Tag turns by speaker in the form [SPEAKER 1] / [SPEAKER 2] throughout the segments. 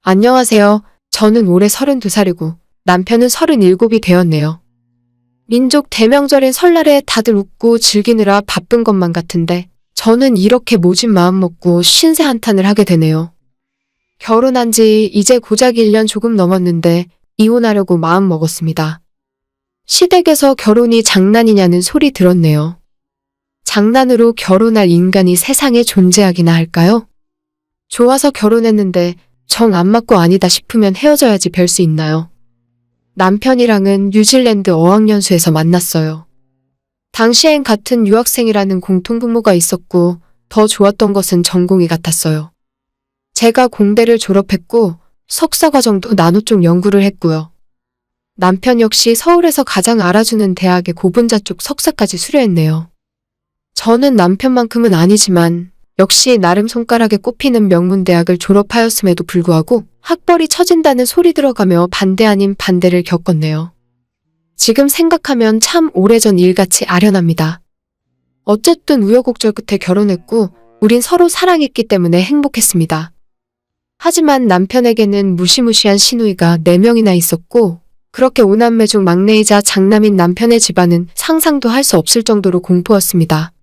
[SPEAKER 1] 안녕하세요. 저는 올해 32살이고 남편은 37이 되었네요. 민족 대명절인 설날에 다들 웃고 즐기느라 바쁜 것만 같은데 저는 이렇게 모진 마음 먹고 신세 한탄을 하게 되네요. 결혼한 지 이제 고작 1년 조금 넘었는데 이혼하려고 마음 먹었습니다. 시댁에서 결혼이 장난이냐는 소리 들었네요. 장난으로 결혼할 인간이 세상에 존재하기나 할까요? 좋아서 결혼했는데 정 안 맞고 아니다 싶으면 헤어져야지 별 수 있나요? 남편이랑은 뉴질랜드 어학연수에서 만났어요. 당시엔 같은 유학생이라는 공통분모가 있었고 더 좋았던 것은 전공이 같았어요. 제가 공대를 졸업했고 석사과정도 나노 쪽 연구를 했고요. 남편 역시 서울에서 가장 알아주는 대학의 고분자 쪽 석사까지 수료했네요. 저는 남편만큼은 아니지만 역시 나름 손가락에 꼽히는 명문대학을 졸업하였음에도 불구하고 학벌이 처진다는 소리 들어가며 반대 아닌 반대를 겪었네요. 지금 생각하면 참 오래전 일같이 아련합니다. 어쨌든 우여곡절 끝에 결혼했고 우린 서로 사랑했기 때문에 행복했습니다. 하지만 남편에게는 무시무시한 시누이가 4명이나 있었고 그렇게 5남매 중 막내이자 장남인 남편의 집안은 상상도 할 수 없을 정도로 공포였습니다.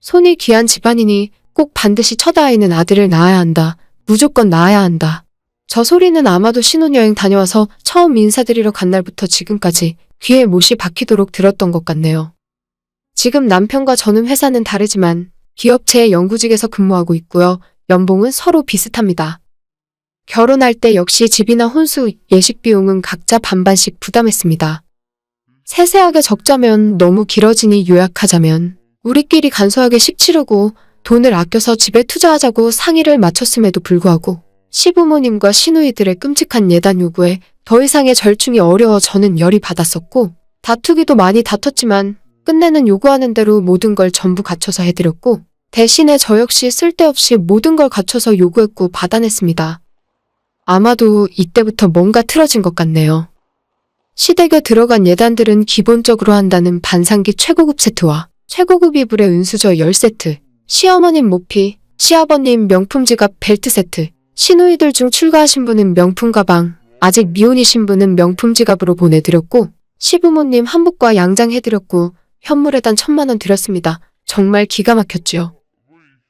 [SPEAKER 1] 손이 귀한 집안이니 꼭 반드시 첫 아이는 아들을 낳아야 한다. 무조건 낳아야 한다. 저 소리는 아마도 신혼여행 다녀와서 처음 인사드리러 간 날부터 지금까지 귀에 못이 박히도록 들었던 것 같네요. 지금 남편과 저는 회사는 다르지만 기업체의 연구직에서 근무하고 있고요. 연봉은 서로 비슷합니다. 결혼할 때 역시 집이나 혼수, 예식 비용은 각자 반반씩 부담했습니다. 세세하게 적자면 너무 길어지니 요약하자면 우리끼리 간소하게 식 치르고 돈을 아껴서 집에 투자하자고 상의를 마쳤음에도 불구하고 시부모님과 시누이들의 끔찍한 예단 요구에 더 이상의 절충이 어려워 저는 열이 받았었고 다투기도 많이 다퉜지만 끝내는 요구하는 대로 모든 걸 전부 갖춰서 해드렸고 대신에 저 역시 쓸데없이 모든 걸 갖춰서 요구했고 받아냈습니다. 아마도 이때부터 뭔가 틀어진 것 같네요. 시댁에 들어간 예단들은 기본적으로 한다는 반상기 최고급 세트와 최고급 이불의 은수저 10세트, 시어머님 모피, 시아버님 명품 지갑 벨트 세트, 시누이들 중 출가하신 분은 명품 가방, 아직 미혼이신 분은 명품 지갑으로 보내드렸고 시부모님 한복과 양장 해드렸고 현물에단 1,000만 원 드렸습니다. 정말 기가 막혔죠.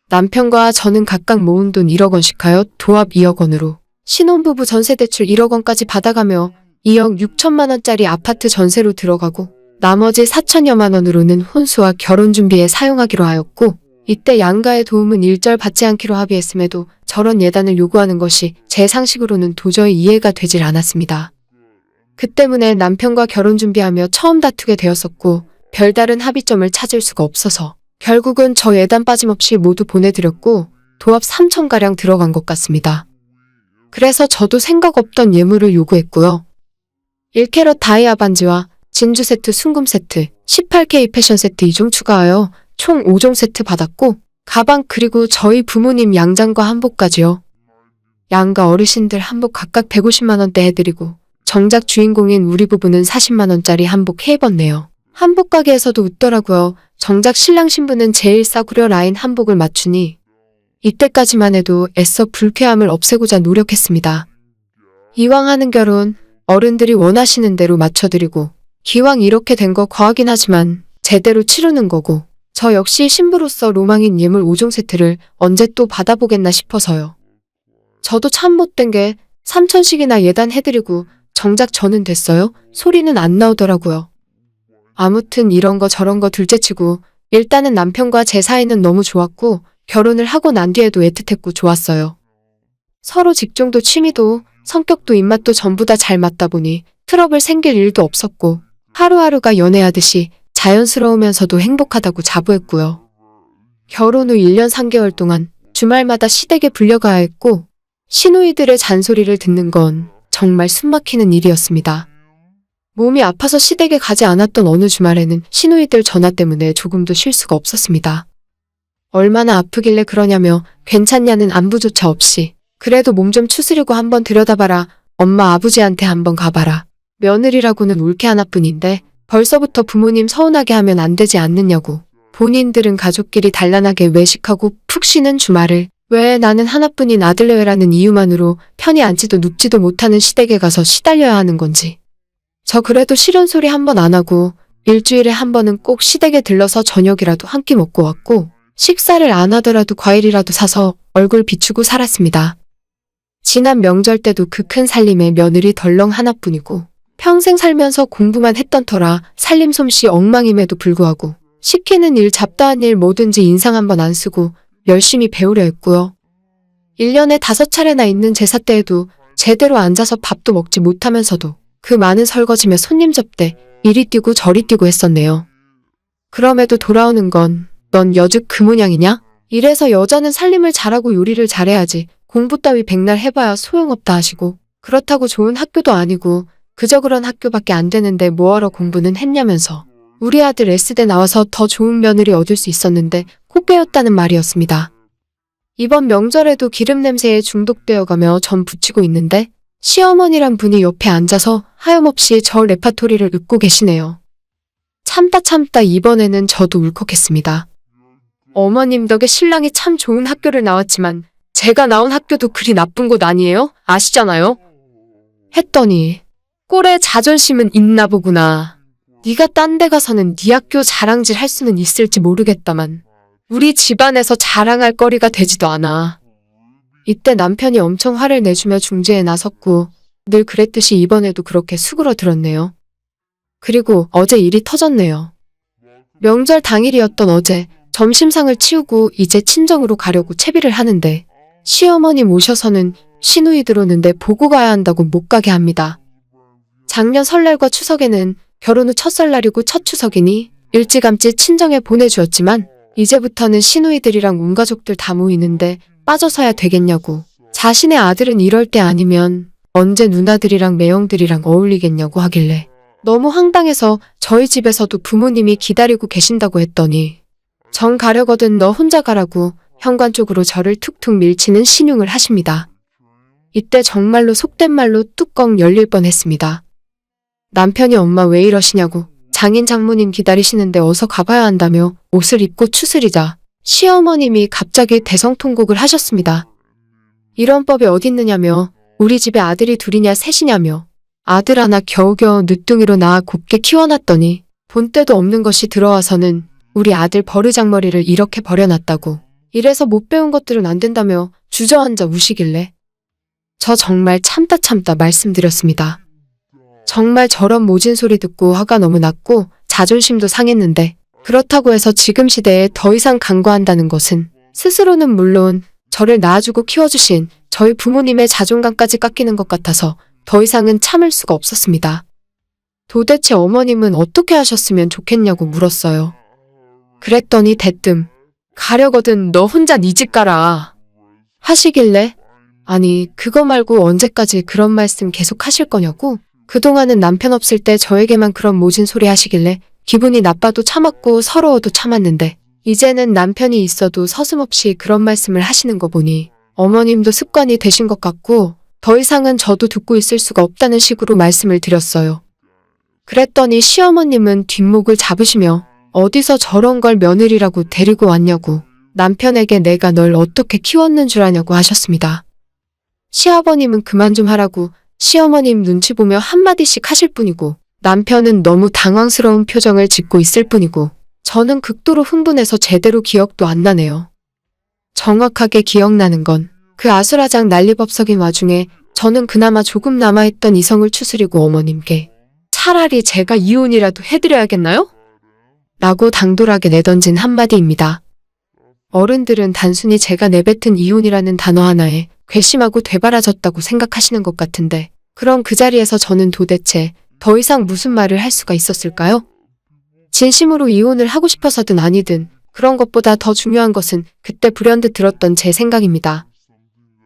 [SPEAKER 1] 남편과 저는 각각 모은 돈 1억 원씩 하여 도합 2억 원으로 신혼부부 전세대출 1억 원까지 받아가며 2억 6천만 원짜리 아파트 전세로 들어가고 나머지 4천여만 원으로는 혼수와 결혼 준비에 사용하기로 하였고 이때 양가의 도움은 일절 받지 않기로 합의했음에도 저런 예단을 요구하는 것이 제 상식으로는 도저히 이해가 되질 않았습니다. 그 때문에 남편과 결혼 준비하며 처음 다투게 되었었고 별다른 합의점을 찾을 수가 없어서 결국은 저 예단 빠짐없이 모두 보내드렸고 도합 3천가량 들어간 것 같습니다. 그래서 저도 생각 없던 예물을 요구했고요. 1캐럿 다이아 반지와 진주 세트, 순금 세트, 18K 패션 세트 2종 추가하여 총 5종 세트 받았고 가방 그리고 저희 부모님 양장과 한복까지요. 양가 어르신들 한복 각각 150만 원대 해드리고 정작 주인공인 우리 부부는 40만 원짜리 한복 해입었네요. 한복 가게에서도 웃더라고요. 정작 신랑 신부는 제일 싸구려 라인 한복을 맞추니 이때까지만 해도 애써 불쾌함을 없애고자 노력했습니다. 이왕 하는 결혼 어른들이 원하시는 대로 맞춰드리고 기왕 이렇게 된 거 과하긴 하지만 제대로 치르는 거고 저 역시 신부로서 로망인 예물 5종 세트를 언제 또 받아보겠나 싶어서요. 저도 참 못된 게 3천씩이나 예단해드리고 정작 저는 됐어요? 소리는 안 나오더라고요. 아무튼 이런 거 저런 거 둘째치고 일단은 남편과 제 사이는 너무 좋았고 결혼을 하고 난 뒤에도 애틋했고 좋았어요. 서로 직종도 취미도 성격도 입맛도 전부 다 잘 맞다 보니 트러블 생길 일도 없었고 하루하루가 연애하듯이 자연스러우면서도 행복하다고 자부했고요. 결혼 후 1년 3개월 동안 주말마다 시댁에 불려가야 했고 시누이들의 잔소리를 듣는 건 정말 숨막히는 일이었습니다. 몸이 아파서 시댁에 가지 않았던 어느 주말에는 시누이들 전화 때문에 조금도 쉴 수가 없었습니다. 얼마나 아프길래 그러냐며 괜찮냐는 안부조차 없이 그래도 몸 좀 추스리고 한번 들여다봐라. 엄마 아버지한테 한번 가봐라. 며느리라고는 옳게 하나뿐인데 벌써부터 부모님 서운하게 하면 안 되지 않느냐고 본인들은 가족끼리 단란하게 외식하고 푹 쉬는 주말을 왜 나는 하나뿐인 아들내외라는 이유만으로 편히 앉지도 눕지도 못하는 시댁에 가서 시달려야 하는 건지. 저 그래도 싫은 소리 한 번 안 하고 일주일에 한 번은 꼭 시댁에 들러서 저녁이라도 한 끼 먹고 왔고 식사를 안 하더라도 과일이라도 사서 얼굴 비추고 살았습니다. 지난 명절 때도 그 큰 살림에 며느리 덜렁 하나뿐이고 평생 살면서 공부만 했던 터라 살림 솜씨 엉망임에도 불구하고 시키는 일 잡다한 일 뭐든지 인상 한 번 안 쓰고 열심히 배우려 했고요. 1년에 5차례나 있는 제사 때에도 제대로 앉아서 밥도 먹지 못하면서도 그 많은 설거지며 손님 접대 이리 뛰고 저리 뛰고 했었네요. 그럼에도 돌아오는 건 넌 여즉 그 모양이냐? 이래서 여자는 살림을 잘하고 요리를 잘해야지 공부 따위 백날 해봐야 소용없다 하시고 그렇다고 좋은 학교도 아니고 그저 그런 학교밖에 안 되는데 뭐하러 공부는 했냐면서 우리 아들 S대 나와서 더 좋은 며느리 얻을 수 있었는데 코 빼었다는 말이었습니다. 이번 명절에도 기름 냄새에 중독되어가며 전 부치고 있는데 시어머니란 분이 옆에 앉아서 하염없이 저 레파토리를 읊고 계시네요. 참다 이번에는 저도 울컥했습니다. 어머님 덕에 신랑이 참 좋은 학교를 나왔지만 제가 나온 학교도 그리 나쁜 곳 아니에요? 아시잖아요? 했더니 꼴에 자존심은 있나 보구나. 네가 딴 데 가서는 네 학교 자랑질 할 수는 있을지 모르겠다만 우리 집안에서 자랑할 거리가 되지도 않아. 이때 남편이 엄청 화를 내주며 중재에 나섰고 늘 그랬듯이 이번에도 그렇게 수그러들었네요. 그리고 어제 일이 터졌네요. 명절 당일이었던 어제 점심상을 치우고 이제 친정으로 가려고 채비를 하는데 시어머니 모셔서는 시누이 들어오는데 보고 가야 한다고 못 가게 합니다. 작년 설날과 추석에는 결혼 후 첫 설날이고 첫 추석이니 일찌감치 친정에 보내주었지만 이제부터는 시누이들이랑 온 가족들 다 모이는데 빠져서야 되겠냐고. 자신의 아들은 이럴 때 아니면 언제 누나들이랑 매형들이랑 어울리겠냐고 하길래 너무 황당해서 저희 집에서도 부모님이 기다리고 계신다고 했더니 정 가려거든 너 혼자 가라고 현관 쪽으로 저를 툭툭 밀치는 신용을 하십니다. 이때 정말로 속된 말로 뚜껑 열릴 뻔했습니다. 남편이 엄마 왜 이러시냐고 장인 장모님 기다리시는데 어서 가봐야 한다며 옷을 입고 추스리자 시어머님이 갑자기 대성통곡을 하셨습니다. 이런 법이 어딨느냐며 우리 집에 아들이 둘이냐 셋이냐며 아들 하나 겨우겨우 늦둥이로 낳아 곱게 키워놨더니 본때도 없는 것이 들어와서는 우리 아들 버르장머리를 이렇게 버려놨다고 이래서 못 배운 것들은 안 된다며 주저앉아 우시길래 저 정말 참다 말씀드렸습니다. 정말 저런 모진 소리 듣고 화가 너무 났고 자존심도 상했는데 그렇다고 해서 지금 시대에 더 이상 간과한다는 것은 스스로는 물론 저를 낳아주고 키워주신 저희 부모님의 자존감까지 깎이는 것 같아서 더 이상은 참을 수가 없었습니다. 도대체 어머님은 어떻게 하셨으면 좋겠냐고 물었어요. 그랬더니 대뜸 가려거든 너 혼자 네 집 가라 하시길래 아니 그거 말고 언제까지 그런 말씀 계속 하실 거냐고 그동안은 남편 없을 때 저에게만 그런 모진 소리 하시길래 기분이 나빠도 참았고 서러워도 참았는데 이제는 남편이 있어도 서슴없이 그런 말씀을 하시는 거 보니 어머님도 습관이 되신 것 같고 더 이상은 저도 듣고 있을 수가 없다는 식으로 말씀을 드렸어요. 그랬더니 시어머님은 뒷목을 잡으시며 어디서 저런 걸 며느리라고 데리고 왔냐고 남편에게 내가 널 어떻게 키웠는 줄 아냐고 하셨습니다. 시아버님은 그만 좀 하라고 시어머님 눈치 보며 한마디씩 하실 뿐이고 남편은 너무 당황스러운 표정을 짓고 있을 뿐이고 저는 극도로 흥분해서 제대로 기억도 안 나네요. 정확하게 기억나는 건 그 아수라장 난리법석인 와중에 저는 그나마 조금 남아있던 이성을 추스리고 어머님께 차라리 제가 이혼이라도 해드려야겠나요? 라고 당돌하게 내던진 한마디입니다. 어른들은 단순히 제가 내뱉은 이혼이라는 단어 하나에 괘씸하고 되바라졌다고 생각하시는 것 같은데 그럼 그 자리에서 저는 도대체 더 이상 무슨 말을 할 수가 있었을까요? 진심으로 이혼을 하고 싶어서든 아니든 그런 것보다 더 중요한 것은 그때 불현듯 들었던 제 생각입니다.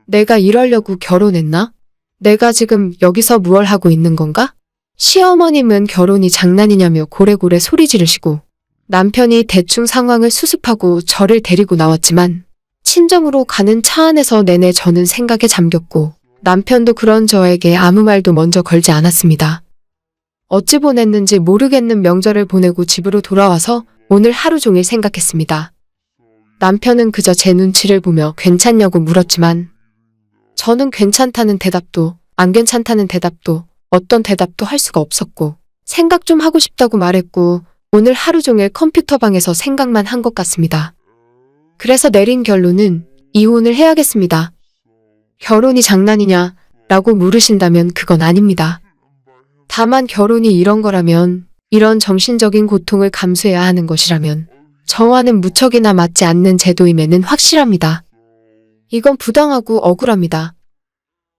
[SPEAKER 1] 내가 이러려고 결혼했나? 내가 지금 여기서 무얼 하고 있는 건가? 시어머님은 결혼이 장난이냐며 고래고래 소리 지르시고 남편이 대충 상황을 수습하고 저를 데리고 나왔지만 친정으로 가는 차 안에서 내내 저는 생각에 잠겼고 남편도 그런 저에게 아무 말도 먼저 걸지 않았습니다. 어찌 보냈는지 모르겠는 명절을 보내고 집으로 돌아와서 오늘 하루 종일 생각했습니다. 남편은 그저 제 눈치를 보며 괜찮냐고 물었지만 저는 괜찮다는 대답도 안 괜찮다는 대답도 어떤 대답도 할 수가 없었고 생각 좀 하고 싶다고 말했고 오늘 하루 종일 컴퓨터방에서 생각만 한 것 같습니다. 그래서 내린 결론은 이혼을 해야겠습니다. 결혼이 장난이냐? 라고 물으신다면 그건 아닙니다. 다만 결혼이 이런 거라면, 이런 정신적인 고통을 감수해야 하는 것이라면 저와는 무척이나 맞지 않는 제도임에는 확실합니다. 이건 부당하고 억울합니다.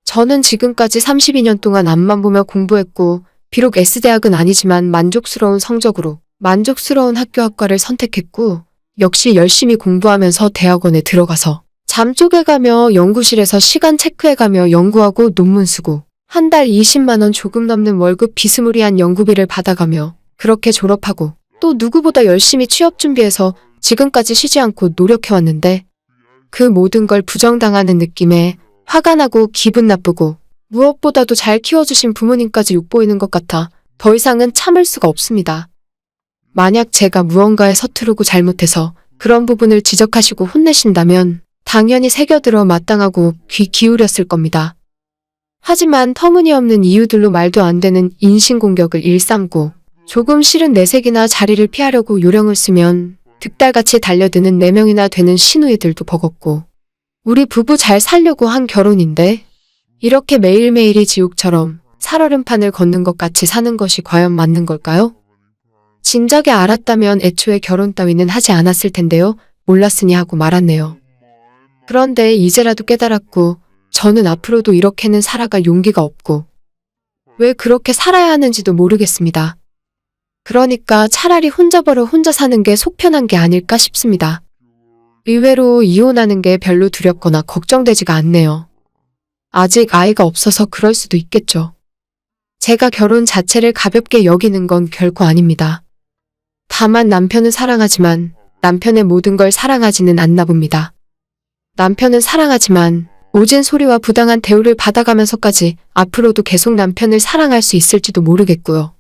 [SPEAKER 1] 저는 지금까지 32년 동안 앞만 보며 공부했고 비록 S대학은 아니지만 만족스러운 성적으로 만족스러운 학교학과를 선택했고 역시 열심히 공부하면서 대학원에 들어가서 잠 쪼개가며 연구실에서 시간 체크해가며 연구하고 논문 쓰고 한 달 20만 원 조금 넘는 월급 비스무리한 연구비를 받아가며 그렇게 졸업하고 또 누구보다 열심히 취업 준비해서 지금까지 쉬지 않고 노력해왔는데 그 모든 걸 부정당하는 느낌에 화가 나고 기분 나쁘고 무엇보다도 잘 키워주신 부모님까지 욕보이는 것 같아 더 이상은 참을 수가 없습니다. 만약 제가 무언가에 서투르고 잘못해서 그런 부분을 지적하시고 혼내신다면 당연히 새겨들어 마땅하고 귀 기울였을 겁니다. 하지만 터무니없는 이유들로 말도 안 되는 인신공격을 일삼고 조금 싫은 내색이나 자리를 피하려고 요령을 쓰면 득달같이 달려드는 4명이나 되는 시누이들도 버겁고 우리 부부 잘 살려고 한 결혼인데 이렇게 매일매일이 지옥처럼 살얼음판을 걷는 것 같이 사는 것이 과연 맞는 걸까요? 진작에 알았다면 애초에 결혼 따위는 하지 않았을 텐데요. 몰랐으니 하고 말았네요. 그런데 이제라도 깨달았고 저는 앞으로도 이렇게는 살아갈 용기가 없고 왜 그렇게 살아야 하는지도 모르겠습니다. 그러니까 차라리 혼자 벌어 혼자 사는 게 속 편한 게 아닐까 싶습니다. 의외로 이혼하는 게 별로 두렵거나 걱정되지가 않네요. 아직 아이가 없어서 그럴 수도 있겠죠. 제가 결혼 자체를 가볍게 여기는 건 결코 아닙니다. 다만 남편은 사랑하지만 남편의 모든 걸 사랑하지는 않나 봅니다. 남편은 사랑하지만 오진 소리와 부당한 대우를 받아가면서까지 앞으로도 계속 남편을 사랑할 수 있을지도 모르겠고요.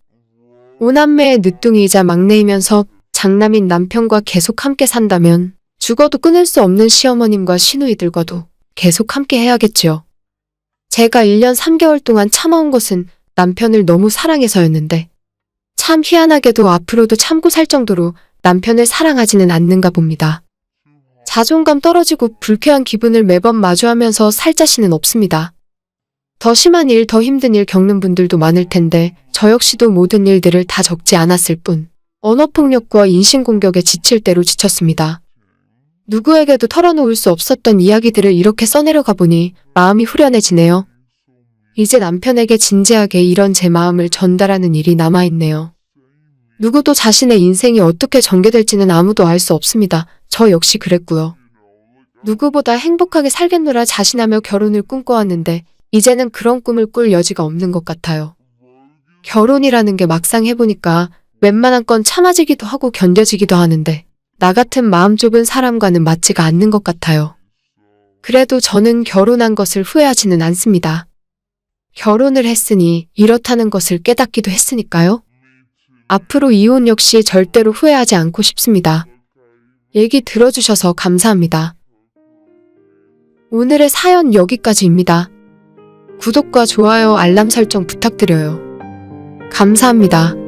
[SPEAKER 1] 5남매의 늦둥이이자 막내이면서 장남인 남편과 계속 함께 산다면 죽어도 끊을 수 없는 시어머님과 시누이들과도 계속 함께 해야겠지요. 제가 1년 3개월 동안 참아온 것은 남편을 너무 사랑해서였는데 참 희한하게도 앞으로도 참고 살 정도로 남편을 사랑하지는 않는가 봅니다. 자존감 떨어지고 불쾌한 기분을 매번 마주하면서 살 자신은 없습니다. 더 심한 일, 더 힘든 일 겪는 분들도 많을 텐데 저 역시도 모든 일들을 다 적지 않았을 뿐 언어폭력과 인신공격에 지칠 대로 지쳤습니다. 누구에게도 털어놓을 수 없었던 이야기들을 이렇게 써내려가 보니 마음이 후련해지네요. 이제 남편에게 진지하게 이런 제 마음을 전달하는 일이 남아있네요. 누구도 자신의 인생이 어떻게 전개될지는 아무도 알 수 없습니다. 저 역시 그랬고요. 누구보다 행복하게 살겠노라 자신하며 결혼을 꿈꿔왔는데 이제는 그런 꿈을 꿀 여지가 없는 것 같아요. 결혼이라는 게 막상 해보니까 웬만한 건 참아지기도 하고 견뎌지기도 하는데 나 같은 마음 좁은 사람과는 맞지가 않는 것 같아요. 그래도 저는 결혼한 것을 후회하지는 않습니다. 결혼을 했으니 이렇다는 것을 깨닫기도 했으니까요. 앞으로 이혼 역시 절대로 후회하지 않고 싶습니다. 얘기 들어주셔서 감사합니다. 오늘의 사연 여기까지입니다. 구독과 좋아요, 알람 설정 부탁드려요. 감사합니다.